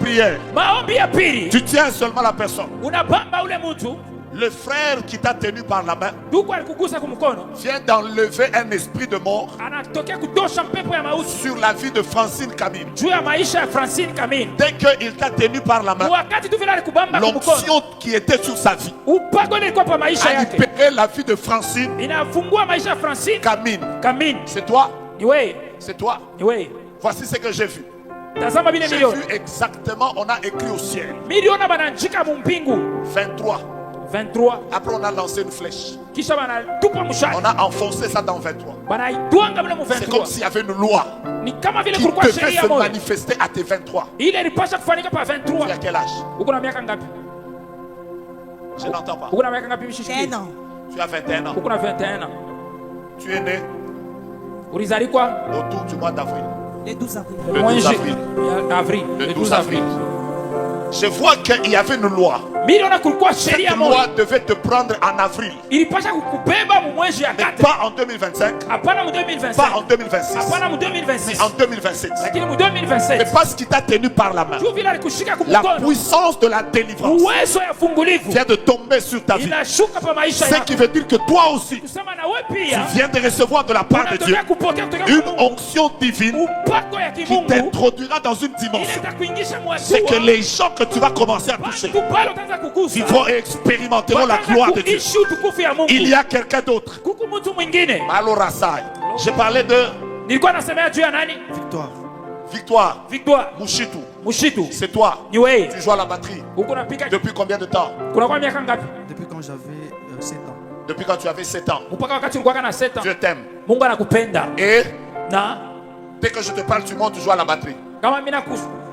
prière, maombi ya pili, tu tiens seulement la personne. unabamba ule mtu, Le frère qui t'a tenu par la main ndugu alikugusa kumkono, vient d'enlever un esprit de mort anatokea kutosha mpepo ya mauti sur la vie de Francine Camille. juu ya maisha ya Francine Camille. Dès qu'il t'a tenu par la main, Wakati tu vile alikubamba kumkono, l'onction qui était sur sa vie upako ile ilikuwa pa maisha a yake, libéré la vie de Francine inafungua maisha ya Francine Camille. Camille. C'est toi? Ni wewe, C'est toi? ni wewe. Voici ce que j'ai vu. Tazama vile J'ai milioni vu exactement, on a écrit au ciel. milioni bananjika mumpingu 23. 23, Après, on a lancé une flèche. kisha banatupa mshale, On a enfoncé ça dans 23. banaitwanga mle mu C'est comme 23. s'il y avait une loi Ni kama vile qui kulikuwa devait sheria se moja manifester à tes 23. ile ilipasha kufanyika pa Tu as 23. quel âge? Uko na miaka ngapi? Je n'entends pas. Uko na miaka ngapi mshishiki? Tu as 21 ans. Uko na 21 ans. Tu es né Ulizalikwa autour du mois d'avril. Le 12 avril. Le 12 avril. Avril. Le 12 avril. Je vois qu'il y avait une loi. Miliona kulikuwa Cette sheria loi moja devait te prendre en avril. ilipasha kukubeba mu mwezi ya Mais kati, pas en 2025, hapana mu pas 2025, en 2026, hapana mu mais 2026, en 2027. lakini mu Mais 2027 parce qu'il t'a tenu par la main, tu vile alikushika la kumkono, puissance de la délivrance uwezo ya fungulivu vient de tomber sur ta vie. inashuka pa maisha Ce yako. qui veut dire que toi aussi, Kusema na wewe tu pia viens de recevoir de la part de Dieu unatokea kupokea kutoka une kwa Mungu onction divine upako ya qui kimungu t'introduira dans une dimension. inaweza kuingisha C'est que mwasua les gens que tu vas commencer à toucher watu pale utaanza kugusa, vivront et expérimenteront la wataanza gloire de Dieu. kuishi utukufu ya Mungu. Il y a quelqu'un d'autre. Kuku mtu mwingine, Malo Rassai. J'ai parlé de nilikuwa nasemea juu ya nani? Victoire. Victoire Mushitu. Mushitu. C'est toi. Ni wewe Tu joues à la batterie. uko napika Depuis combien de temps? kuna kwa miaka ngapi? Depuis quand j'avais 7 ans. Depuis quand tu avais 7 ans. Mpaka wakati ulikuwa na 7 ans. Dieu t'aime. Mungu anakupenda Et na dès que je te parle, tu montes, tu joues à la batterie. kama mimi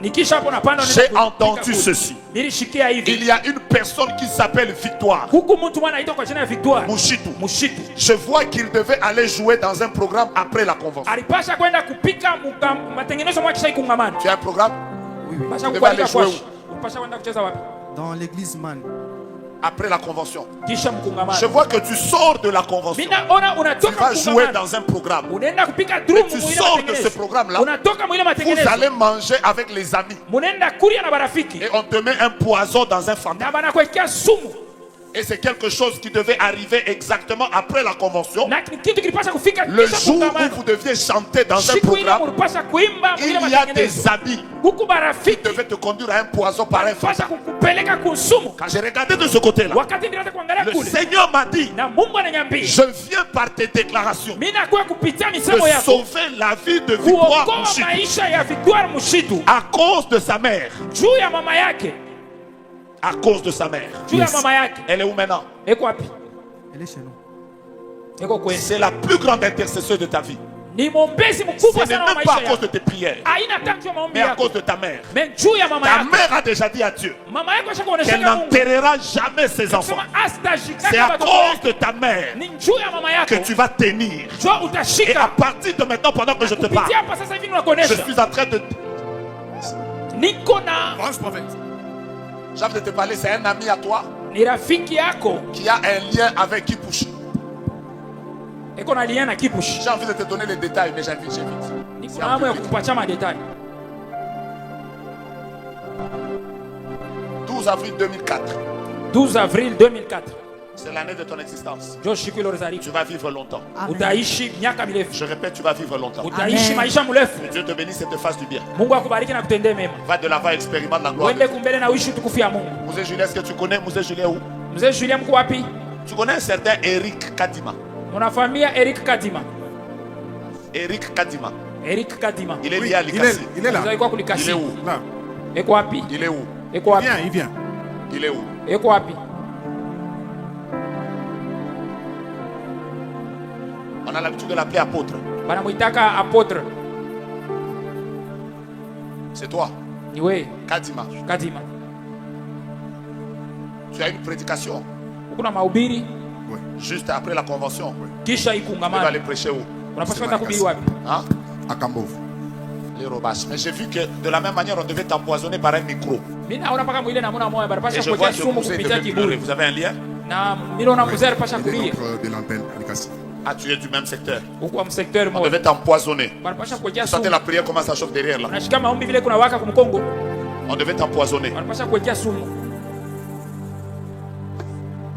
nikisha hapo napanda J'ai entendu ceci. nilishikia hivi, Il y a une personne qui s'appelle Victoire. huku mtu mwana anaitwa kwa jina ya Victoire Mushitu. Mushitu. Je vois qu'il devait aller jouer dans un programme après la convention. Alipasha kwenda kupika matengenezo mwa kisha ikungamana. Tu as un programme? Pasha Devait kualika aller jouer kwashi. Pasha kwenda kucheza wapi? Dans l'église Man. Après la convention. Kisha mkungamana. Je vois que tu sors de la convention. Mina ona Tu unatoka vas jouer mkungamana. dans un programme. Unaenda kupika drum Tu mwile sors de ce matengenezo. programme-là. Unatoka mwile Vous matengenezo. allez manger avec les amis. Munaenda kulia na barafiki. Et on te met un poison dans un Na fantôme. banakuwekea sumu. Et c'est quelque chose qui devait arriver exactement après la convention. Na kitu kilipasha kufika Le kisha jour où mkungamana. vous deviez chanter dans un Siku ile programme, mulipasha kuimba il mwile y a matengenezo. des amis Huku qui barafiki devaient te conduire à un poison par un pasha fantôme. kukupeleka kusumu. Quand j'ai regardé de ce côté-là, Wakati nilianza kuangalia le kule Seigneur m'a dit, na Mungu ananiambia je viens par tes déclarations mimi nakuwa kupitia de misemo yako sauver la vie de Victoire kuokoa Mushitu maisha ya Victoire Mushitu à cause de sa mère. juu ya mama yake, À cause de sa mère. juu ya mama yake. Elle est où maintenant? Eko wapi? Elle est chez nous. Eko kwenu. C'est la plus grande intercesseure de ta vie. Ni mwombezi Ce mkubwa n'est sana wa même pas maisha à cause de yako. tes prières, Haina tangu ya maombi mais à yako, cause de ta mère. mais juu ya mama Ta yako. mère a déjà dit à Dieu Mama yako qu'elle ashakuonesha Mungu n'enterrera jamais ses enfants. sema astajika C'est à watoto cause wake. de ta mère Ni juu ya mama que yako tu vas tenir. jua Et à utashika. partir de maintenant, pendant que je te parle, Kupitia hapa sasa hivi je ninakuonesha suis en train de... niko na J'ai envie de te parler, c'est un ami à toi ni rafiki yako qui a un lien avec Kipush. eko na liana kipushi. J'ai envie de te donner les détails, mais j'invite. Niko na hamu ya kukupatia madetali. 12 avril 2004, 12 avril 2004 c'est l'année de ton existence. ndio siku ile ulizaliwa. Tu vas vivre longtemps. Utaishi miaka mirefu, Je répète, tu vas vivre longtemps. utaishi maisha mrefu. Que Dieu te bénisse et te fasse du bien. Mungu akubariki na kutendee mema. Va de l'avant, expérimente la gloire. Uende kumbele na uishi utukufu ya Mungu. Mzee Julien, est-ce que tu connais Mzee Julien où? Mzee Julien mko wapi? Tu connais un certain Eric Kadima. Unafamia Eric Kadima. Eric Kadima. Eric Kadima. Il est lié à Likasi. Il est là. Alikuwa Il kulikasi. est où? Là. Eko wapi? Il est où? Eko wapi? Il vient. Il est où? Eko wapi? On a l'habitude de l'appeler apôtre. Banamuitaka apôtre. C'est toi, Ni wewe Kadima. Kadima. Tu as une prédication Ukuna mahubiri juste après la convention. kisha Tu vas ikungamana. aller prêcher où? Unapaswa kwenda kuhubiri wapi? Hein? À Kambovu. Les Robaches. Mais j'ai vu que de la même manière, on devait t'empoisonner par un micro. Mimi naona paka mwile namuna moyo Et barapasha je vois kuwekea que sumu vous kupitia devez pleurer. kiburi. Vous avez un lien? Na mimi naona mzee alipasha Il est kulia. donc de l'antenne à Likasi. Ah, tu es du même secteur. Huko wa msekteur On moja. devait t'empoisonner. Barapasha kuwekea Vous sentez sumu. la prière comment ça chauffe derrière là. Unashika maombi vile kuna waka kumkongo. On devait t'empoisonner. Wanapasha kuwekea sumu.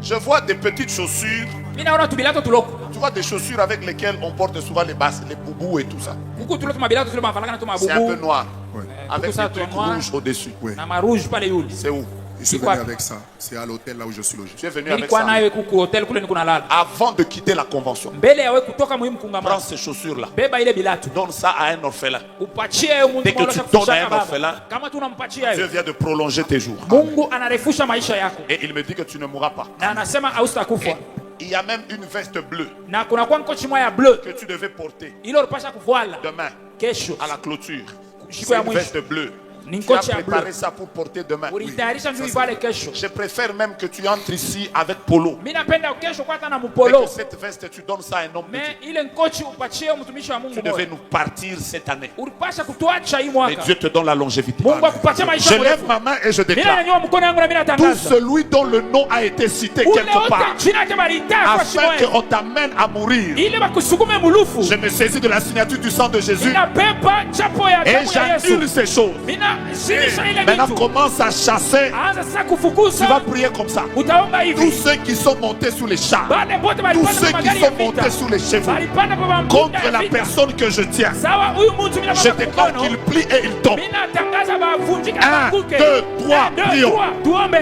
Je vois des petites chaussures. Mimi naona tubilato tuloko. Tu vois des chaussures avec lesquelles on porte souvent les basses, les boubous et tout ça. Huku tuloko mabilato tuloko mavalanga na tu C'est un peu mabubu. noir. Ouais. Avec tout ça, des trucs tout noir. rouges au-dessus. Ouais. Na marouge pale yule. C'est où? Je suis C'est quoi? venu avec ça. C'est à l'hôtel là où je suis logé. Tu es venu avec Nilikuwa ça. nayo kuku hotel kule niko nalala. Avant de quitter la convention, Mbele yawe kutoka muhimu prends kungamana. ces chaussures-là. Beba ile bilatu. Donne ça à un orphelin. Upachie yeye Mungu Dès que mwalo tu cha donnes kufisha à un baba. orphelin, Kama tunampatia Dieu yeye. vient de prolonger tes jours. Mungu anarefusha maisha yako. Et il me dit que tu ne mourras pas. Na anasema haustakufa. Et il y a même une veste bleue Na kuna kwa nkochi moya bleu. que tu devais porter Ile ulipasha kuvala demain kesho. à la clôture. Siku C'est ya une mwisho. veste bleue. Ni Tu as nkochi ya préparé bleu. ça pour porter demain. Ulitayarisha ndio ivale kesho. Je préfère même que tu entres ici avec polo. Mimi napenda kesho kwa hata na Et mpolo. que cette veste, tu donnes ça à un homme de Dieu. Mais ile nkochi upachie mtumishi wa Mungu Tu devais moyo. nous partir cette année. Ulipasha kutuacha hii Et mwaka. Dieu te donne la longévité. Mungu akupatie maisha Je marefu. lève ma main et je Mimi déclare. nanyua mkono wangu na mimi Tout natangaza. celui dont le nom a été cité Ule quelque part, wote jina yake balitaa kwa afin shimo. qu'on t'amène à mourir. Ile bakusukume mulufu. Je me saisis de la signature du sang de Jésus Ninabeba chapo ya et damu ya j'annule Yesu. ces choses. Mina sinisha ile Maintenant, vitu. commence à chasser. Anza sasa Tu vas kufukuza. prier comme ça. Utaomba Tous hivi. ceux qui sont montés sous les chars, Wale wote tous walipanda ceux kwa qui magari ya sont montés vita. sous les chevaux, Walipanda kwa mafuta contre ya la vita. personne que je tiens, Sawa huyu mtu mimi je napata déclare mkono. qu'il plie et il tombe. Mimi natangaza bavunjike Un, na kuke. deux, trois, prions. Tuombe.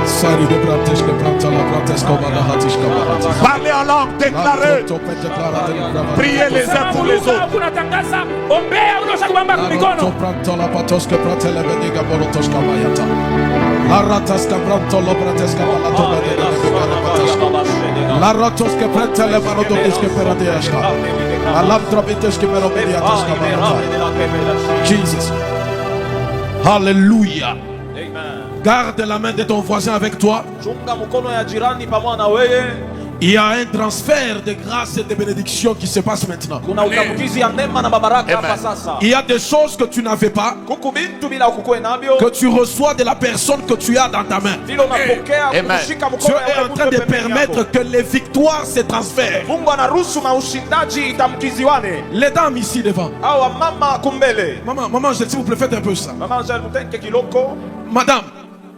Sari de Brantes que planta la Brantes como la Hatishka Baratis. Parlez en langue, déclarez. Priez les uns pour les autres. Unatangaza ombea unaweza kubamba kwa mikono. Pranto la patos que prate la beniga borotos kabayata. La ratas que pranto lo prates que la toba de la La ratos que prate la barodos que peradeashka. Alamtrobites que meromediatas kabayata. Jesus. Hallelujah. Garde la main de ton voisin avec toi. Chunga mkono ya jirani pamoja na wewe. Il y a un transfert de grâce et de bénédiction qui se passe maintenant. Kuna utambukizi ya neema na mabaraka hapa sasa. Il y a des choses que tu n'avais pas, Kuku bintu bila ukukue navyo. que tu reçois de la personne que tu as dans ta main. Vile unapokea Amen. kushika Dieu mkono est ya en train de permettre que les victoires se transfèrent. Mungu anaruhusu na ushindaji itamkiziwane. Les dames ici devant. Awa mama kumbele. Maman, s'il vous plaît, faites un peu ça. Mama Angel Mutenke kiloko. Madame,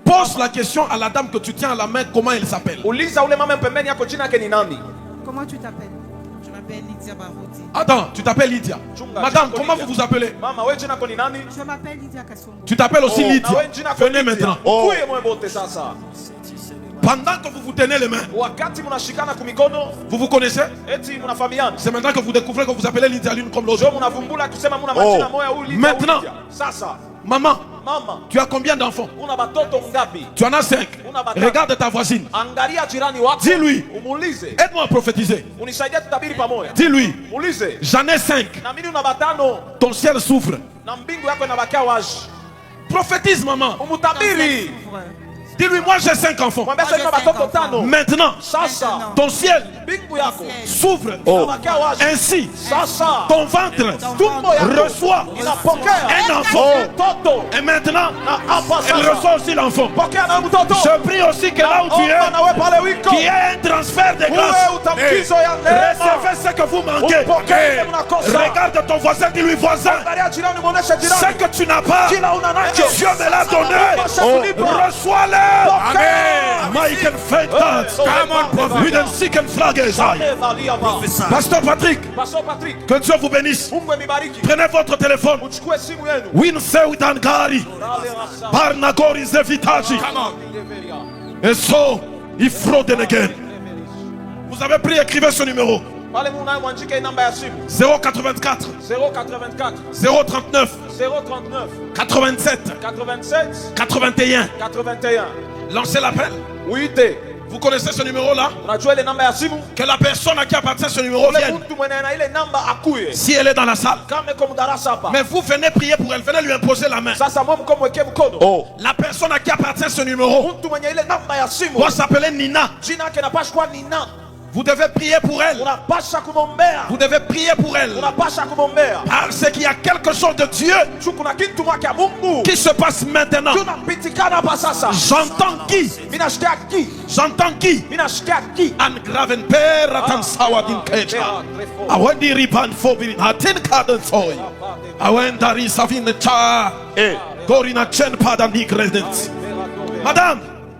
pose la question à la dame que tu tiens à la main, comment elle s'appelle. Uliza ule mama pembeni yako jina yake ni nani? Comment tu t'appelles? Je m'appelle Lydia Barodi. Attends, tu t'appelles Lydia. Chunga, Madame, chunga, comment Lydia. vous vous appelez? Mama wewe jina yako ni nani? Je m'appelle Lydia Kassomo. Tu t'appelles aussi Na Lydia. wewe jina yako Venez Lydia. maintenant. Ukuye mwe bote sasa. Pendant que vous vous tenez les mains, Wakati mnashikana kumikono, vous vous connaissez? eti mnafahamiana. C'est maintenant que vous découvrez que vous appelez Lydia l'une comme l'autre. Jo mnavumbula kusema muna majina moya huyu Lydia. Maintenant. huyu Lydia. Sasa, Maman, mama, tu as combien d'enfants? una batoto ngapi? Tu en as 5. Una batatu. Regarde ta voisine. Angalia jirani wako. Dis-lui. Umuulize. Aide-moi à prophétiser. Unisaidie tutabiri pamoja. Dis-lui. Muulize. J'en ai 5. Na mimi una batano Ton ciel souffre. na mbingu yako inabakia wazi. Prophétise, maman. Umutabiri. Dis-lui, moi j'ai 5 enfants. Mwambie sasa una batoto tano. Maintenant, Sasa ton ciel mbingu yako s'ouvre. inabakia wazi. Ainsi, Sasa ton ventre tumbo yako reçoit inapokea un enfant. mtoto. Et maintenant, Na hapa elle sasa reçoit aussi l'enfant. pokea na mtoto. Je prie aussi que là où tu Omba es, na wewe pale wiko. qu'il y ait un transfert de Uwe grâce. utamkizo ya neema. Recevez ce que vous manquez. Upokee mnakosa. Regarde ton voisin, dis-lui voisin. Angalia jirani muoneshe Ce jirani. que tu n'as pas, Kila una nacho. Dieu me l'a donné. Reçois-le. Michael Fentat. With a sick and flag as I. Pasteur Patrick, Pastor Patrick, que Dieu vous bénisse. Mungu amibariki. Prenez votre téléphone. Uchukue simu yenu. Winfeu Dangari. Barnagori Zevitaji. Et so, il fraude again. Vous avez pris, écrivez ce numéro. Pale muna mwandike namba ya simu 084 084 039 039 87 87 81. 81. Lancez l'appel. Uite. Vous connaissez ce numéro-là? Unajua ile namba ya simu? Que la personne à qui appartient ce numéro Ule vienne. mtu mwenye na ile namba akuye. Si elle est dans la salle. Kama iko mdarasa hapa. Mais vous venez prier pour elle, venez lui imposer la main. Sasa mwe mko mwekee mkono. La personne à qui appartient ce numéro Mtu mwenye ile namba ya simu. doit s'appeler Nina. Jina yake napashwa Nina. Vous devez prier pour elle. unapasha kumwombea, Vous devez prier pour elle. unapasha kumwombea. Parce qu'il y a quelque chose de Dieu Juu kuna kitu mwake ya Mungu qui se passe maintenant. tunapitikana hapa sasa. J'entends qui? Mimi nasikia ki, J'entends qui? mimi nasikia ki. An graven per atan sawa din kecha. Awendi riban fobin hatin kaden soy. Awendari savin cha. Gorina chen padam ni credence. Madame,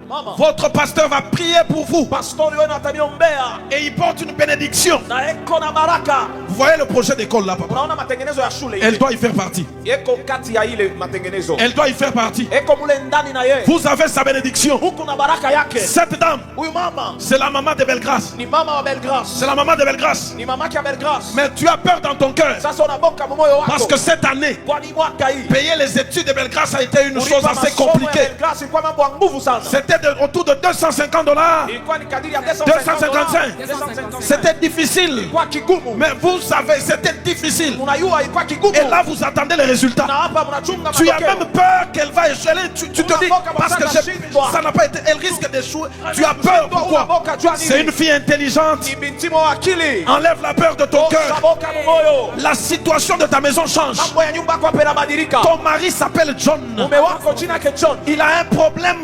Mama, votre pasteur va prier pour vous pastori wenu ataniombea et il porte une bénédiction. na eko na baraka. Vous voyez le projet d'école là, papa? Unaona matengenezo ya shule Elle ile doit y faire partie. eko kati ya ile matengenezo, Elle doit y faire partie. eko mule ndani na yeye. Vous avez sa bénédiction. Huku na baraka yake. Cette dame, Huyu mama c'est la maman de Bellegrâce. ni mama wa Belgrâce, C'est la maman de Bellegrâce. ni mamake ya Belgrâce. Mais tu as peur dans ton cœur. Sasa unaboka moyo wako Parce que cette année, kwani mwaka hii payer les études de Bellegrâce a été une chose kulipa assez masomo ya compliquée. Belgrâce ilikuwa mambo ya nguvu sana. C'était autour de $250. Ilikuwa ni kadiri ya 255. 255. C'était difficile. Ilikuwa kigumu. Mais vous savez, c'était difficile. Unajua ilikuwa kigumu. Et là, vous attendez les résultats. Na hapa mnachunga Tu as matokeo. même peur qu'elle va échouer. Tu te dis, parce que ça n'a pas été, elle risque d'échouer. Tu as peur. Pourquoi? C'est une fille intelligente. Ni binti mwa akili. Enlève la peur de ton cœur. Saboka moyo. La situation de ta maison change. Mambo ya nyumba yako yanabadilika. Ton mari s'appelle John. Mume wako jina yake John. Il a un problème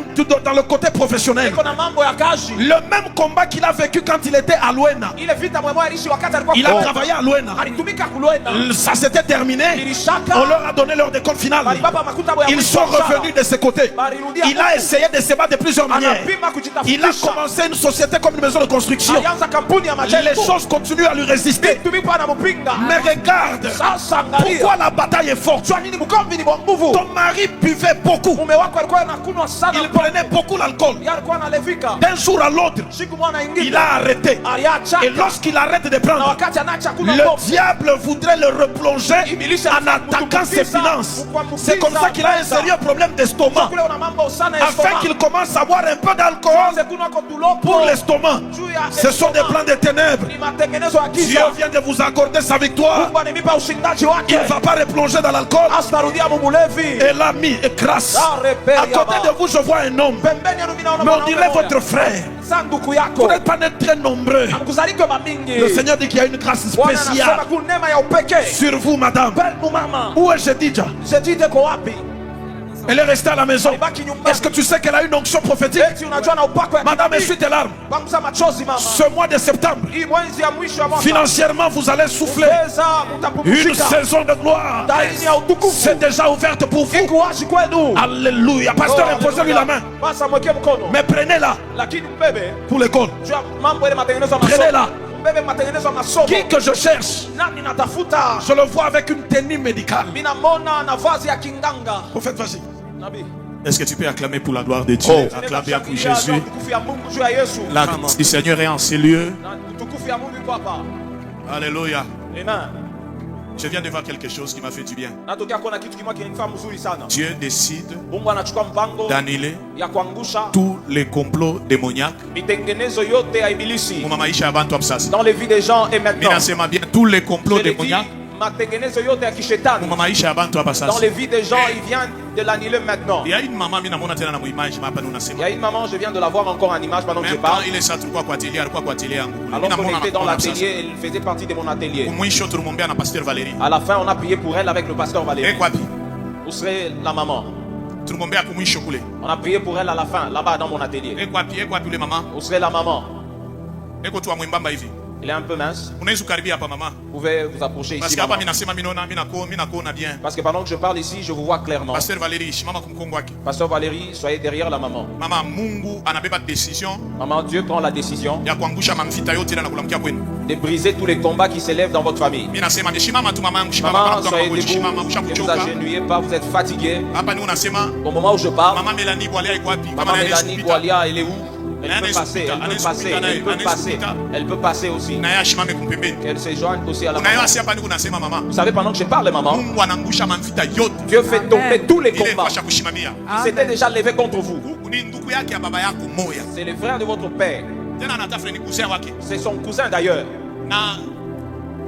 dans le côté professionnel. Iko na mambo ya kazi. Le même combat qu'il a vécu quand il était à Luena. Ile vita mwemwe alishi wakati alikuwa Il a travaillé à Luena. alitumika kulwena. Ça s'était terminé. Ilishaka. On leur a donné leur décompte finale. Balibaba makuta boya. Ils sont revenus de ses côtés. Il a essayé de se battre de plusieurs manières. Anapima Il a kujitafutisha. commencé une société comme une maison de construction. Alianza kampuni ya Les majengo. choses continuent à lui résister. Tumipa anamupinga. Mais regarde, Sasa angalia. pourquoi la bataille est forte. Jua nini mkombi ni mwa nguvu. Ton mari buvait beaucoup. Mume wako alikuwa anakunywa sana. Il prenait beaucoup l'alcool. Yeye alikuwa analevika. D'un jour à l'autre, Siku mwana ingine. il a arrêté. Aliacha. Et lorsqu'il arrête de Na prendre, wakati anaacha kunywa le pombe. diable voudrait le replonger en attaquant ses finances. C'est comme ça qu'il a un sérieux problème d'estomac. Kule una mambo sana ya Afin estomac. qu'il commence à boire un peu d'alcool Tuanze kunywa kwa tulopo. pour l'estomac. Juu ya Ce sont des estomac. plans de ténèbres. Ni matengenezo ya Dieu giza. vient de vous accorder sa victoire. Mungu animipa ushindaji wake. Il ne va pas replonger dans l'alcool. Asitarudia mumulevi. Et l'ami est crasse. À côté de vous, je vois un homme. Pembeni yenu mimi naona Mais on mwanaume dirait mmoja. votre frère. Sanduku Vous yako. n'êtes pas très nombreux. Amkuzalike mamingi. Le Seigneur dit qu'il y a une grâce Bwana anasema spéciale kuna neema ya upekee. sur vous, madame. Penu mama. Où est Jedidja? Jedide ko wapi? Elle est restée à la maison. Alibaki nyumbani. Est-ce que tu sais qu'elle a une onction prophétique? Eti unajua na upako ya Madame, kinabii. essuie tes larmes. Panguza machozi mama. Ce mois de septembre, Hii mwezi ya mwisho ya mwaka. financièrement, vous allez souffler. Pesa Une mtapumzika. saison de gloire Daini ya utukufu. c'est déjà ouverte pour vous. Iko wazi kwenu. Alléluia. Pasteur, imposez-lui la main. Basa mwekee mkono. Mais prenez-la Lakini mbebe pour l'école. jua mambo ile matengenezo ya Prenez-la. masomo. Mbebe matengenezo ya masomo. Qui que je cherche, Nani natafuta? je le vois avec une tenue médicale. Mimi namwona na vazi ya kinganga. Prophète, vas-y. Nabii. Est-ce que tu peux acclamer pour la gloire de Dieu? Acclame bien pour Jésus. Utukufu ya Mungu juu ya Yesu. La grâce du Seigneur est en ces lieux. Na utukufu ya Mungu iko hapa. Alléluia. Amen. Je viens de voir quelque chose qui m'a fait du bien. Natokea kuona kitu kimoja kinanifaa mzuri sana. Dieu décide Mungu anachukua mpango d'annuler ya kuangusha tous les complots démoniaques mitengenezo yote ya ibilisi pour maisha ya bantu msasa. dans les vies des gens et maintenant. Mimi nasema bien tous les complots Je l'ai dit, démoniaques matengenezo yote ya kishetani pour maisha ya bantu hapa dans sasa. les vies des gens, il vient de l'annuler maintenant. Il y a une maman mimi namuona tena na muimage hapa Il y unasema. a une maman, je viens de la voir encore en image pendant que je Même quand parle. il est ça tulikuwa kwa atelier, alikuwa kwa atelier yangu. Mimi Alors qu'on namuona était dans na sasa. l'atelier, elle faisait partie de mon atelier. Kumwisho tulimwombea na Pasteur Valérie. À la fin, on a prié pour elle avec le pasteur Valérie. Eko wapi? Vous serez la maman. Tulimwombea kumwisho kule. On a prié pour elle à la fin, là-bas dans mon atelier. Eko wapi ule mama? Vous serez la maman. Eko tu mwembamba hivi. Elle est un peu mince. Unaweza kukaribia hapa mama. Vous pouvez vous approcher Parce ici. que hapa maman. mimi nasema mimi nakuona bien. Parce que pendant que je parle ici, je vous vois clairement. Pasteur Valérie, shimama kumkongo wake. Pasteur Valérie, soyez derrière la maman. Mama Mungu anabeba decision Maman, Dieu prend la décision ya kuangusha mamvita yote na kulamkia kwenu. de briser tous les combats qui s'élèvent dans votre famille. Mimi nasema shimama tu mama yangu, shimama Maman, kama mtu soyez wangu, shimama debout. Ne vous ushakuchoka. agenouillez pas, vous êtes fatigué. Hapa ni unasema Au moment où je parle, mama Mélanie Bwalia iko wapi? maman Kama Mélanie anayesupita. Boalia, elle est où? Elle Anne peut passer, Esupita, elle peut Anne passer, Esupita, elle peut Anne passer. Esupita. Elle peut passer aussi. Na yeye ashimame kumpembeni. Qu'elle se joigne aussi à la Na yeye maman. asi hapa ni unasema mama. Vous savez, pendant que je parle, maman, Mungu anaangusha mamvita yote. Dieu fait tomber tous les Ile combats pasha kushimamia. qui s'étaient déjà levés contre vous. Ni ndugu yake ya baba yako moya. C'est le frère de votre père. Tena anatafuta ni cousin wake. C'est son cousin d'ailleurs. Na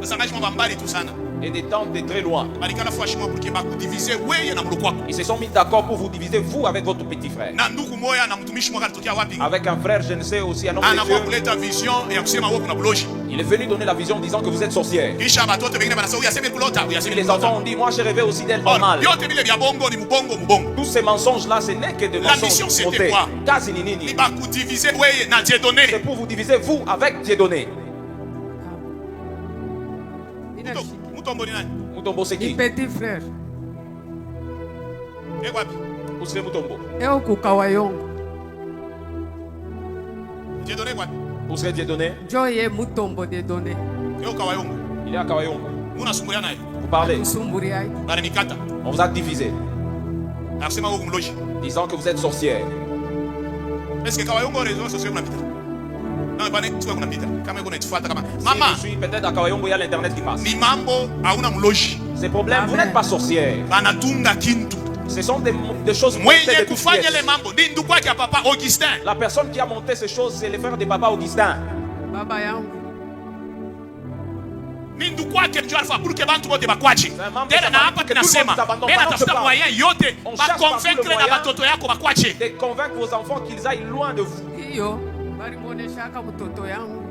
sasa ngashima mbali tu sana. et des tentes de très loin. balikala fwashi mwa pour que bakudivize weye na muloko wako. Ils se sont mis d'accord pour vous diviser, vous, avec votre petit frère. Na ndugu moya na mtumishi mwa alitokea wapi? Avec un frère, je ne sais aussi, un homme de Anakuwa Dieu. kuleta vision ya kusema wewe kuna buloji. Il est venu donner la vision disant que vous êtes sorcière. Kisha batoto bengine banasema uyaseme kulota, Et uyaseme les kulota. enfants ont dit, moi j'ai rêvé aussi d'elle Oh, mal. yote bile bya bongo ni mubongo mubongo. Tous ces mensonges-là, ce n'est que des La mission, mensonges c'était montés. quoi? Kazi ni Ni nini? bakudivize weye na C'est Dieudonné. pour vous diviser, vous, avec Dieudonné. Mutombo ni nani? Mutombo, c'est qui? Petit frère, Eh wapi? Où serait Mutombo? eo kukawayongo, Dieudonné wapi? Où serait Dieudonné? Joye Mutombo de Donné, Yo kawayongo. Il est à Kawayongo. Unasumbulia naye. Vous parlez, Usumburiai, Bana mikata. on vous a divisé, Akisema wewe kumloji. disant que vous êtes sorcière. Est-ce que kawayongo rezo sio unapita? Non, bana tu kuna pita. Kama uko unatufuata kama. Si Mama, je suis peut-être à Kawayongo, il y a l'internet qui passe. ni mambo hauna mloji. Ces problèmes, vous Amen. n'êtes pas sorcière. Banatunga kintu. Ce sont des choses montées Mwenye de toutes kufanya pièces. le mambo ni ndugu yake ya papa Augustin. La personne qui a monté ces choses, c'est le frère de papa Augustin. baba yangu, Ni ndugu yake ndio alfa buruke bantu bote bakwache. un membre Tena de na sa hapa famille, tunasema, tout le monde s'abandonne. mimi Pendant natafuta que je moyen yote On ba cherche par convaincre tout le na moyen. batoto yako bakwache. De convaincre vos enfants qu'ils aillent loin de vous. hiyo balimwoneshaka mtoto yangu,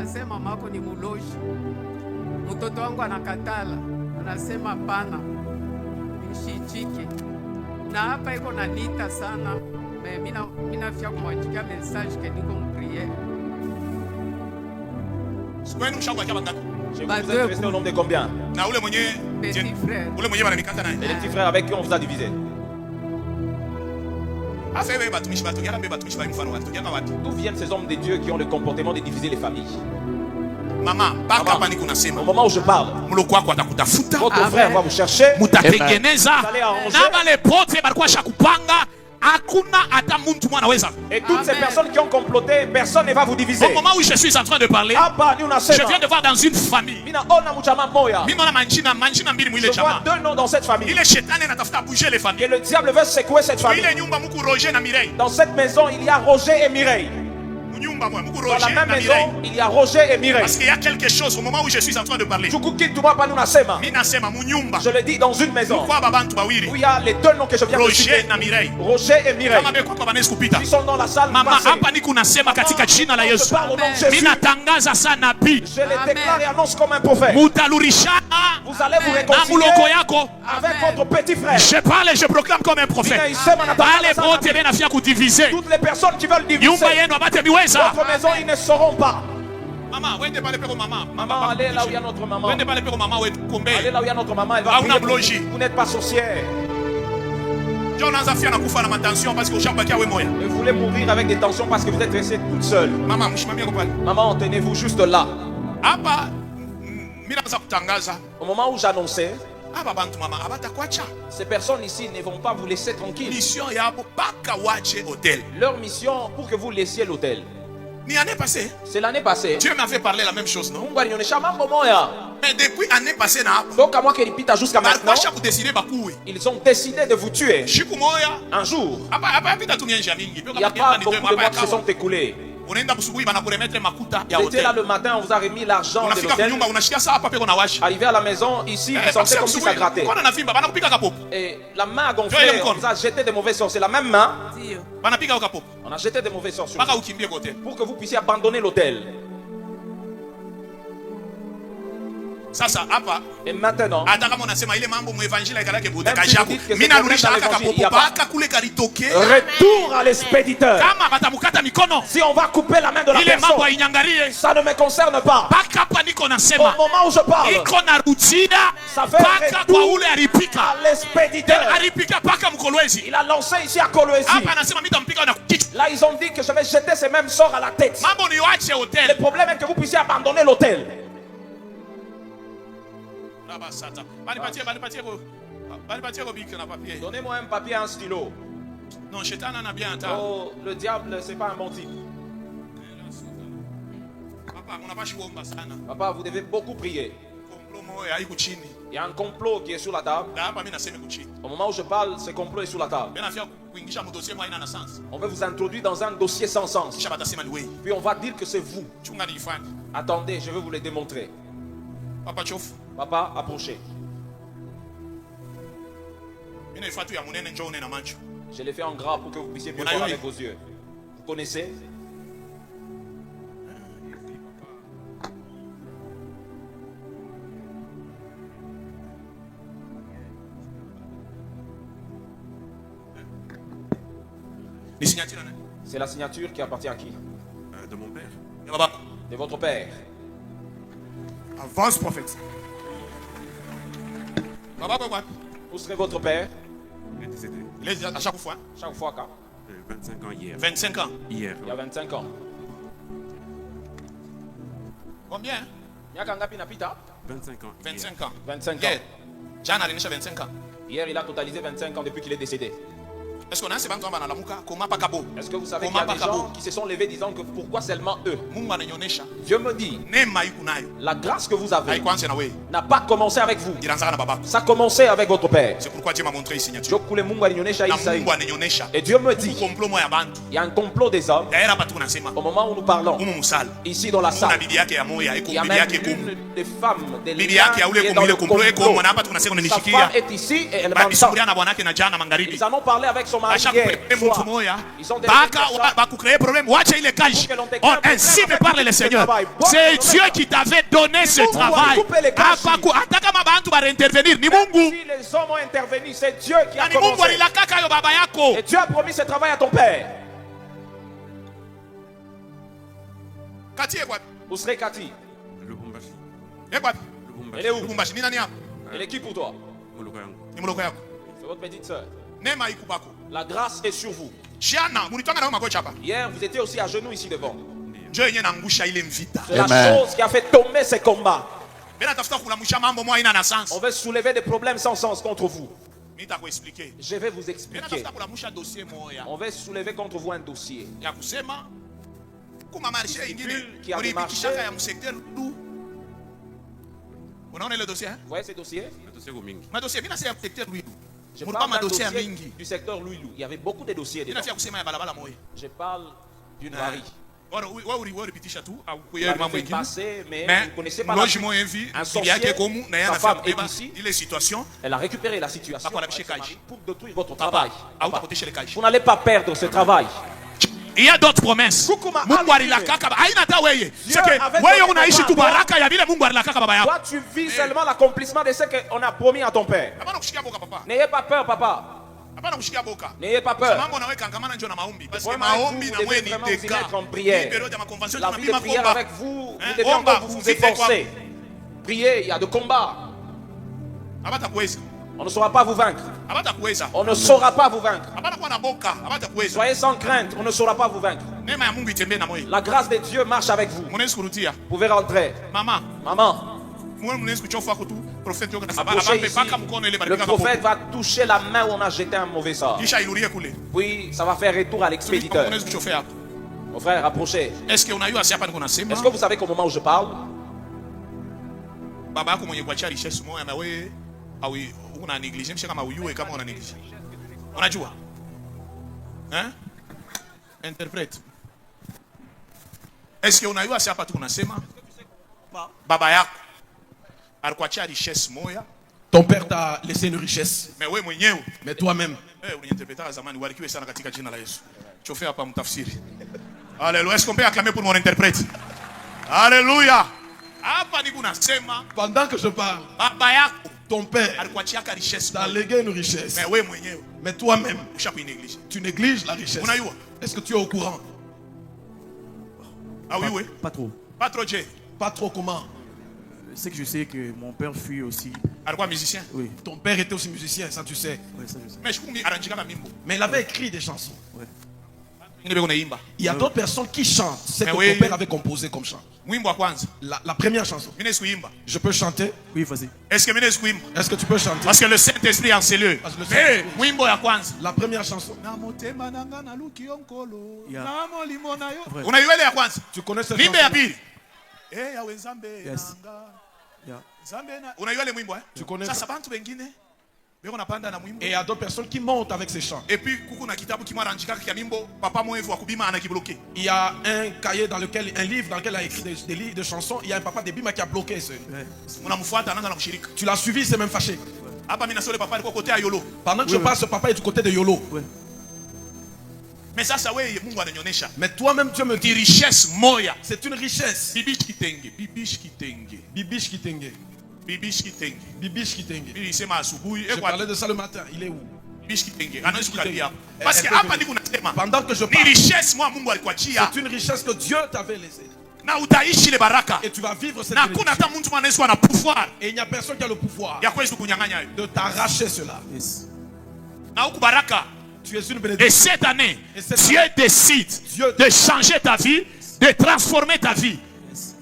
asema mamako ni muloji. Mtoto wangu anakatala, anasema hapana, nishichike. Na hapa iko na nita sana, me mina fia kumwandikia message ke niko mpriere. Kwani mshauri kwa ngapi? Chez vous, Bah, vous deux êtes resté au nombre de combien? Na ule mwenye Petit frère, ule mwenye bana mikata naye. Et les petits frères avec qui on vous a divisé? Asa wewe batumishi batokea kama batumishi ba mfano watokea kama wapi? D'où viennent ces hommes de Dieu qui ont le comportement de diviser les familles? Mama, baka Mama, hapa niko nasema. Au moment où je parle, Mloko wako atakutafuta. votre Amen. frère va vous chercher. mutatengeneza Vous allez arranger. na wale pote balikuwa shakupanga, hakuna hata mtu mwana weza. Et toutes ces Amen. personnes qui ont comploté, personne ne va vous diviser. Au moment où je suis en train de parler, Hapa ni je unasema, viens de voir dans une famille, mina ona mchama moya. mimi naona manjina mbili mwile Je vois chama. deux noms dans cette famille. Ile shetani anatafuta bouger les Et familles. le diable veut secouer cette famille. Ile nyumba muku Roger na Mireille. Dans cette maison, il y a Roger et Mireille. Nyumba moja muku Dans la Roger même na Mireille. maison, il y a Roger et Mireille. Parce qu'il y a quelque chose au moment où je suis en train de parler. Chukukituma pa nunasema. Mimi nasema munyumba. Je le dis dans une maison Kwa babantu où bawili. il y a les deux noms que je viens de Roger citer. na Mireille. Roger et Mireille. Kama beko kwa banesi kupita. Ils sont dans la salle. Mama, passée. hapa niko nasema katika jina la Je Yesu. parle au nom de Amen. Jésus. Mimi natangaza sana nabii. Je les Amen. déclare et annonce comme un prophète. Mutalurishana Vous allez vous na réconcilier muloko yako. avec Amen. votre petit frère. Je parle et je proclame comme un prophète. Bale bote benafia kudiviser. Toutes les personnes qui veulent diviser Nyumba yenu abate miweza. votre maison, ils ne sauront pas. Mama, wende pale peko mama. Maman, allez là où il y a notre maman. Wende pale peko mama wetu Allez kombe. là où il y a notre maman. Elle va Ah, prier una pour blogi. vous. Vous n'êtes pas sorcière. Ndio unaanza fia na kufa na matension parce que ushabakia wewe moya. Vous voulez mourir avec des tensions parce que vous êtes restée toute seule. Mama, mshimamie kwa pale. Maman, tenez-vous juste là. Hapa mimi naanza kutangaza. Au moment où j'annonçais, Hapa bantu mama abatakwacha. ces personnes ici ne vont pas vous laisser tranquille. Mission yabo baka wache hotel. Leur mission pour que vous laissiez l'hôtel. Ni année passée, C'est l'année passée. Dieu m'avait parlé la même chose, non? Mungu alionyesha mambo moya. Mais depuis année passée na hapa. Donc à moi qu'il pita jusqu'à maintenant, Balikuwa kudeside bakuwe. ils ont décidé de vous tuer. Shiku moya. Un jour, Hapa pita tu mienja mingi. il n'y a pas beaucoup de mois qui se sont écoulés. Unaenda busubuhi banakuremetre makuta ya J'étais là hotel. le matin, on vous a remis l'argent de Unafika l'hôtel. kunyumba unashikia saa hapa peko na washi. Arrivé à la maison, ici, vous sentez comme si ça grattait. Kwana na vimba banakupika kapopo. Et la main a Joël gonflé, Mkono. on vous a jeté des mauvais sorts. C'est la même main, Dio. Banapika kapopo. on a jeté des mauvais sorts sur vous. Baka ukimbie kwa hotel. Pour que vous puissiez abandonner l'hôtel. Sasa hapa Et maintenant, hata kama unasema ile mambo muevangile ikalake bude Même si kashako. vous dites que Mimi c'est narudisha problème haka dans l'évangile, il y a kapopo pas. baka kule kalitoke. retour à l'expéditeur. Kama batamukata mikono. Si on va couper la main de la Ile mambo personne, ainyangalie. ça ne me concerne pas. Baka hapa niko Au nasema. moment où je parle, Iko narudia ça fait baka kwa retour ule alipika. à l'expéditeur. Alipika paka mkolwezi. Il a lancé ici à Kolwezi. Hapa anasema mimi nitampika na kichwa. Là, ils ont dit que je vais jeter ces mêmes sorts à la tête. Mambo ni wache Le hotel. problème est que vous puissiez abandonner l'hôtel. Baba sata. Banipatie ko bik na papier. Donnez-moi un papier et un stylo. Non, shetani ana bien ata. Oh, le diable, c'est pas un bon type. Papa, unapashi kuomba sana. Papa, vous devez beaucoup prier. Komplo moya iko chini. Il y a un complot qui est sur la table. Na hapa mimi nasema iko chini. Au moment où je parle, ce complot est sur la table. Mimi nafia kuingisha mdosie mwa ina na sens. On veut vous introduire dans un dossier sans sens. Kisha batasema ni wewe. Puis on va dire que c'est vous. Chunga nifanye. Attendez, je vais vous le démontrer. Papa chofu. Papa, approchez. Je l'ai fait en gras pour que vous puissiez mieux voir avec vos yeux. Vous connaissez? C'est la signature qui appartient à qui? De mon père. De votre père. Avance, prophète. Où serait votre père? Il est décédé. À chaque fois. Chaque fois quand? 25 ans hier. 25 ans. Hier. Il y a 25 ans. Combien? Il y a Kangapi Napita? 25 ans. 25 ans. 25 ans. Hier. Jean a 25 ans. Hier, il a totalisé 25 ans depuis qu'il est décédé. Est-ce qu'on a ces banques Est-ce que vous savez qu'il y a des gens qui se sont levés disant que pourquoi seulement eux? Dieu me dit, la grâce que vous avez n'a pas commencé avec vous. Ça a commencé avec votre père. C'est pourquoi Dieu m'a montré ici. Et Dieu me dit, il y a un complot des hommes. Au moment où nous parlons, ici dans la salle, il y a même une des femmes, des liens qui est dans le complot. Sa femme est ici et elle m'entend. Ils en ont parlé avec son mari hier soir. Ils ont créer problème. Ainsi me parle le Seigneur. C'est Dieu qui t'avait donné ce travail. Si les hommes ont intervenu, c'est Dieu qui a commencé. Et Dieu a promis ce travail à ton père. Où serait Cathy? Elle est où? Elle est qui pour toi? C'est votre petite soeur. La grâce est sur vous. Hier, vous étiez aussi à genoux ici devant. C'est la chose qui a fait tomber ces combats. On veut soulever des problèmes sans sens contre vous. Je vais vous expliquer. On va soulever contre vous un dossier qui a marché. Vous voyez ces dossiers? Je parle d'un dossier du secteur Louilou. Il y avait beaucoup de dossiers dedans. Je parle d'une varie. Vous avez passé, mais vous ne connaissez pas la vie. Un sorcier, sa femme est ici. Elle a récupéré la situation pour détruire votre travail. Vous n'allez pas perdre ce travail. Il y a d'autres promesses. Toi, tu vis seulement l'accomplissement de ce qu'on a promis à ton père. N'ayez pas peur, papa. N'ayez pas peur. Vous devez être en prière. La vie de prière avec vous, vous devez encore vous efforcer. Priez, il y a de combats. On ne saura pas vous vaincre. On ne saura pas vous vaincre. Soyez sans crainte, on ne saura pas vous vaincre. La grâce de Dieu marche avec vous. Vous pouvez rentrer. Maman. Approchez ici. Le prophète va toucher la main où on a jeté un mauvais sort. Puis ça va faire retour à l'expéditeur. Mon frère, approchez. Est-ce que vous savez qu'au moment où je parle, interprète. Est-ce que unajua si hapa tunasema baba yako alikuachia richesse moya? Ton père t'a laissé une richesse. Mais wewe mwenyewe, mais toi-même. Uliinterpreta zamani, ubarikiwe sana katika jina la Yesu. Chauffeur hapa mtafsiri. Alléluia. Est-ce qu'on peut acclamer pour mon interprète? Alléluia. Hapa ni kunasema pendant que je parle, baba yako ton père t'a légué une richesse. Mais toi-même, tu négliges la richesse. Est-ce que tu es au courant? Ah oui, oui. Pas trop. Pas trop, Jay. Pas trop comment? C'est que je sais que mon père fut aussi. Alors musicien? Oui. Ton père était aussi musicien, ça tu sais. Oui, ça je sais. Mais il avait écrit des chansons. Ouais. Il y a d'autres personnes qui chantent ce que ton père avait composé comme chant. La première chanson. Je peux chanter? Oui, vas-y. Est-ce que tu peux chanter? Parce que le Saint-Esprit en c'est lui. La première chanson. Tu connais cette chanson? Yes. Yeah. Unajua ile mwimbo Tu connais sasa bantu wengine Et il y a d'autres personnes qui montent avec ces chants. Et puis Il y a un cahier dans lequel, un livre dans lequel il a écrit des livres de chansons. Il y a un papa de Bima qui a bloqué ce. Tu l'as suivi, il s'est même fâché. Pendant que je passe, ce papa est du côté de Yolo. Mais toi-même, Dieu me dit richesse moya. c'est une richesse. Bibish kitenge. Bibish kitenge. Bibish kitenge. Bibish kitenge. Il s'est asubuhi. Je parlais de ça le matin. Il est où? Bibish kitenge. Parce que hapa ndiko nasema. Pendant que je Ni parle, richesse moi Mungu alikuachia. c'est une richesse que Dieu t'avait laissée. Na utaishi le baraka. Et tu vas vivre cette Na bénédiction. kuna hata mtu anayekuwa na pouvoir Et il n'y a personne qui a le pouvoir ya kuweza kunyang'anya hiyo. de t'arracher cela. Na huku baraka. Tu es une Et bénédiction. cette année, Et cette Dieu décide de changer ta vie, de transformer ta vie.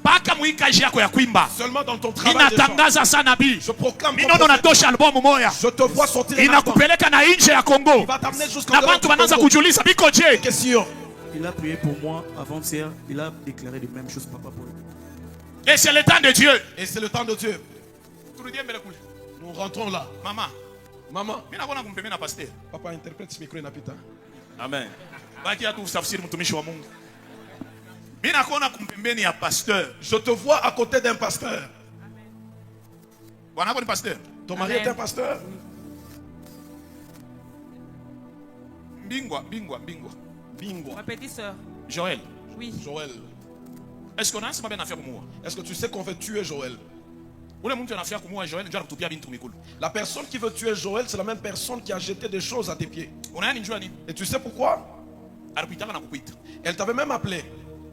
Paka muikaji yako ya kuimba. Seulement dans ton travail de chant. Inatangaza sana nabii. Je proclame ton Minono prophète. natosha albamu moya. Je te vois sortir un album. Inakupeleka na nje ya Kongo. Il va t'amener jusqu'en Na dehors bantu du wanaanza Congo. kujiuliza biko je. Question. Il a prié pour moi avant-hier. Il a déclaré les mêmes choses, papa, pour lui. Et c'est le temps de Dieu. Et c'est le temps de Dieu. Turudie mbele kule. Nous rentrons là. Mama, Maman, mimi nakuona kumpemea na pastor. papa interprète ce micro inapita. Amen. Baki tu tafsiri mtumishi wa Mungu. Mimi nakuona kumpembeni ya pasteur. Je te vois à côté d'un pasteur. Bwana wako ni pasteur. Ton mari est un pasteur. Bingwa. Bingo. Ma petite soeur. Joël. Oui. Joël. Est-ce qu'on a un bien affaire kumua? Est-ce que tu sais qu'on veut tuer Joël? Ule mtu anafia kumua Joël ndio anakutupia bintu mikulu. La personne qui veut tuer Joël, c'est la même personne qui a jeté des choses à tes pieds. Unaani njua nini? Et tu sais pourquoi? Alikuitaka na kukuita. Elle t'avait même appelé.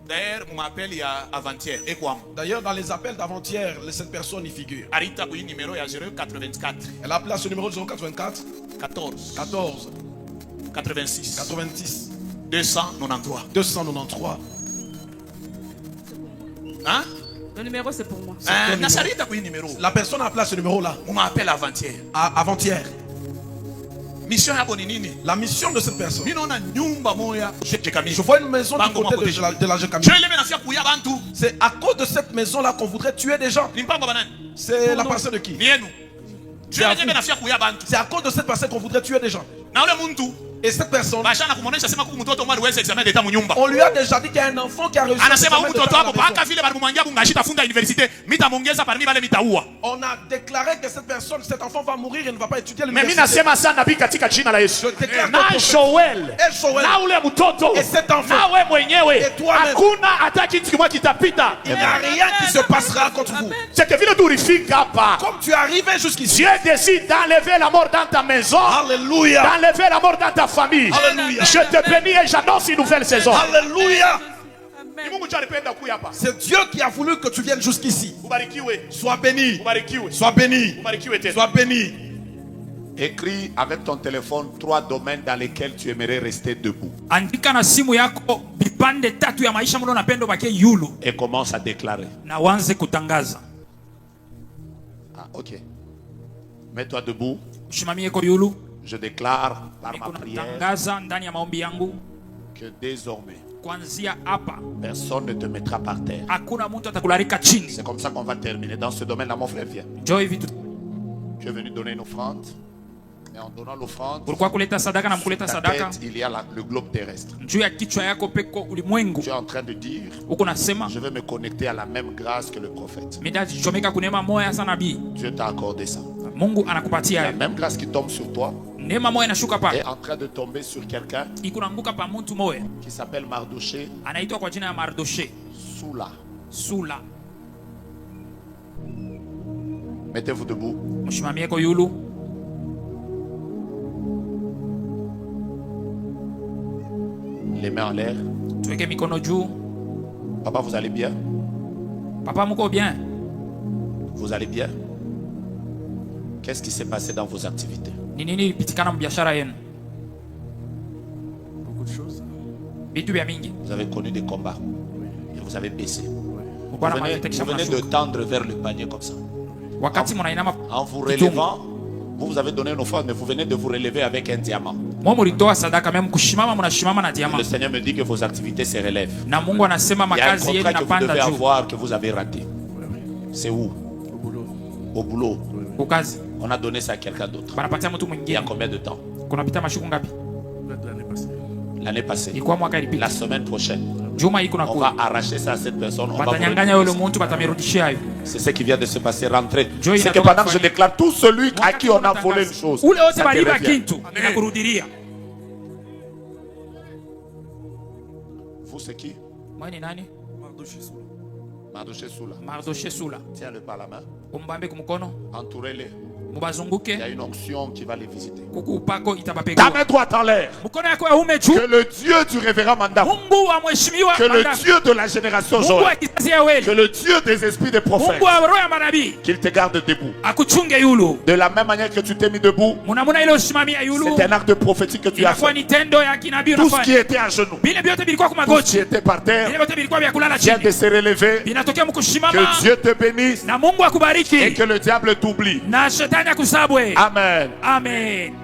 D'ailleurs, mon appel il y a avant-hier et quoi? D'ailleurs, dans les appels d'avant-hier, cette personne y figure. Arita kuyi numéro ya 084 Elle a appelé à ce numéro 084 14 14 86 86 293. 293. Hein? Le numéro, c'est pour moi. Nasarita kuyi numéro. La personne a appelé à ce numéro-là. On m'appelle avant-hier. Avant-hier. Mission yako ni nini? La mission de cette personne. Mimi naona nyumba moya Je vois une maison du côté de la Jekami. Je leme nafia kuya bantu. C'est à cause de cette maison-là qu'on voudrait tuer des gens. Ni mpango banani? C'est la personne de qui? Ni yenu. Je leme nafia kuya bantu. C'est à cause de cette personne qu'on voudrait tuer des gens. Na ule muntu Et cette personne, bashana kumuonesha sema ku mtoto mwana wese examen d'etat mu nyumba. on lui a déjà dit qu'il y a un enfant qui a réussi. Anasema huyu mtoto wako paka vile bali mwangia bungashita funda université mitamuongeza parmi wale mitaua. On a déclaré que cette personne, cet enfant va mourir et ne va pas étudier Mais mimi l'université. nasema sana nabii katika jina la Yesu. Je déclare Na ton prophète. Joel. Et Joël. Na ule mtoto. Et cet enfant. Na we mwenyewe. Et toi-même. Hakuna hata kitu kimoja kitapita. Il n'y a rien qui se passera contre vous. C'est que vile tu ulifika hapa. Comme tu es arrivé jusqu'ici. Dieu décide d'enlever la mort dans ta maison. Alléluia. D'enlever la mort dans ta famille. Alléluia. Je te bénis et j'annonce une nouvelle saison. Alléluia. Ni Mungu ndiye alipenda kuja hapa. C'est Dieu qui a voulu que tu viennes jusqu'ici. Ubarikiwe. Sois béni. Ubarikiwe. Sois béni. Ubarikiwe tena. Sois béni. Écris avec ton téléphone 3 domaines dans lesquels tu aimerais rester debout. Andika na simu yako vipande tatu ya maisha mlo napendo bakie yulu Et commence à déclarer. na wanze kutangaza. Ah, ok. Mets-toi debout. Ushimamie ko yulu. Je déclare par ma Niko prière natangaza ndani ya maombi yangu que désormais, kuanzia hapa personne ne te mettra par terre. hakuna mtu atakularika chini. C'est comme ça qu'on va terminer. Dans ce domaine-là, mon frère, viens. Njoo hivi tu. Tu es venu donner une offrande. Et en donnant l'offrande, Ulikuwa kuleta sadaka na sur mkuleta ta sadaka. tête, il y a le globe terrestre. Juu ya kichwa yako peko ulimwengu. Tu es en train de dire, Uko nasema je vais me connecter à la même grâce que le prophète. midajichomeka kunema moya sana nabii. Dieu t'a accordé ça. Mungu anakupatia La hayo. même grâce qui tombe sur toi Neema moya inashuka est pa. en train de tomber sur quelqu'un Iko naanguka pa mtu moya. qui s'appelle Mardoché Anaitwa kwa jina ya Mardoshe. Soula. Sula. Mettez-vous debout. Mshimamie ko yulu. Les mains en l'air. Tuweke mikono juu. Papa, vous allez bien? Papa muko bien? Vous allez bien? Qu'est-ce qui s'est passé dans vos activités? Ni nini ilipitikana mbiashara yenu? Beaucoup de choses. Vitu vya mingi. Vous avez connu des combats et vous avez baissé. Vous Mko na venez, maisha kisha vous venez de mnashuka. tendre vers le panier comme ça. Wakati mnainama En vous relevant, vous avez donné une offrande, mais vous venez de vous relever avec un diamant. mwa mulitoa sadaka mem kushimama mnashimama na diamant. Le Seigneur me dit que vos activités se relèvent. Na Mungu anasema Il y a un makazi yenu contrat que vous devez napanda juu. avoir que vous avez raté. C'est où? Au boulot. Au boulot. Kukazi. On a donné ça à quelqu'un d'autre. banapatia mtu Il y a mwingine. combien de temps? Kunapita mashuku ngapi? L'année passée. Ilikuwa mwaka ilipita. La semaine prochaine. Juma hii kuna On va arracher ça à cette personne. On va batanyanganya yule mtu batamirudishia hiyo. C'est ce qui vient de se passer. Rentrer. Joy C'est que inatoka pendant que je kufanya. déclare tout celui à qui on a volé une chose. Ule wote ça te baliba revient. kintu inakurudilia. Vous c'est qui? Moi ni nani? Mardoché Soula. Mardoché Soula. Tiens-le par la main. Umbambe kumkono. Entourez-les. Mubazunguke. Il y a une onction qui va les visiter. Kuku upako itabapegua. Ta main droite en l'air. Mkono yako ya ume juu. Que le Dieu du révérend mandat. Mungu wa mheshimiwa Que le Mandamu. Dieu de la génération Mungu wa Joël. kizazi ya Weli. Que le Dieu des esprits des prophètes. Mungu wa roho ya manabii. Qu'il te garde debout. Akuchunge yulu. De la même manière que tu t'es mis debout. Munamuna ile usimamia yulu. C'est un acte prophétique que tu as Inakuwa fait. ni tendo ya kinabii Tout ce unafanya. qui était à genoux. Vile vyote vilikuwa kwa Tout ce magoti. qui était par terre. Vile vyote vilikuwa vya kulala Vient chini. de se relever. Vinatokea mkushimama. Que Dieu te bénisse. Na Mungu akubariki. Et que le diable t'oublie. Na shetani akusabwe. Amen. Amen.